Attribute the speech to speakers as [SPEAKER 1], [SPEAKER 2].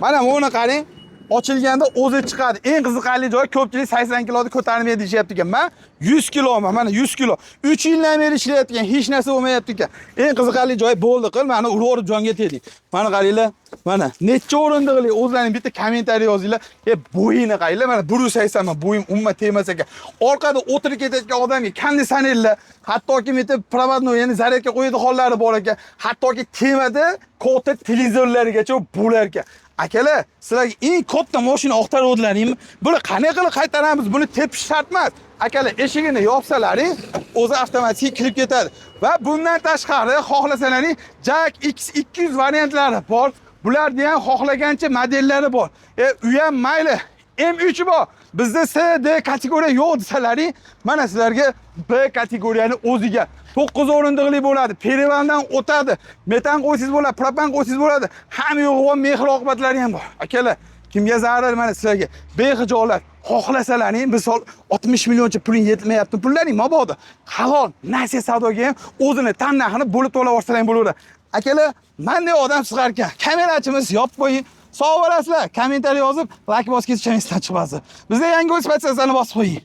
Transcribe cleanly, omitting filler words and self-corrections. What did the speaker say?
[SPEAKER 1] Mana buni qarang. Ochilganda o'zi chiqadi. Eng qiziqarli joyi ko'pchilik 80 kiloni ko'tarmaydi deyapti ekan. Men 100 kiloman, mana 100 kilo. 3 yildan beri ishlayapti ekan, hech narsa bo'lmayapti ekan. Eng qiziqarli joyi bo'ldi qil, meni urib jonga tegdik. Mana qaranglar, mana necha o'rindiqli o'zlaring bitta kommentariy yozinglar. Bo'yini qaranglar, mana 180 man, bo'yim umuman tegmas ekan. Orqada o'tirib ketayotgan odamga konditsionerlar, hattoki bitta provodnoy, ya'ni zaryadga qo'yadigan hollari bor ekan. Hattoki temada katta televizorlargacha bo'lar ekan. Akalar, sizlarga eng katta mashina oqtaruvdilaringmi? Buni qanday qilib qaytaramiz? Buni tepish shart emas. Akalar, eshigini yopsalaring, o'zi avtomatik kirib ketadi. Va bundan tashqari, xohlasalaring Jack X200 variantlari bor. Bularning ham xohlagancha modellari bor. U ham mayli, M3 bor. Bizda C, D kategoriya yo'q desalaring, mana sizlarga B kategoriyani o'ziga 9 o'rindiqli bo'ladi. Perivaldan o'tadi. Metan qo'ysiz bo'ladi, propan qo'ysiz bo'ladi. Hamma yo'g'on mehr-oqibatlari ham bor. Akalar, kimga zarar mana sizlarga behijolat xohlasalaring, misol 60 millioncha puling yetmayapti. Pullaring mabodo halol nasiya savdoga ham o'zini tan narxini bo'lib to'lab olsalaring bo'laveradi. Akalar, menday odam chiqar ekan. Kamerachimiz yopib qo'ying. Sog' bo'lasizlar. Kommentariy yozib, like bosib ketishingizdan chiqmasin. Bizda yangi o'z pozitsiyalarni bosib qo'ying.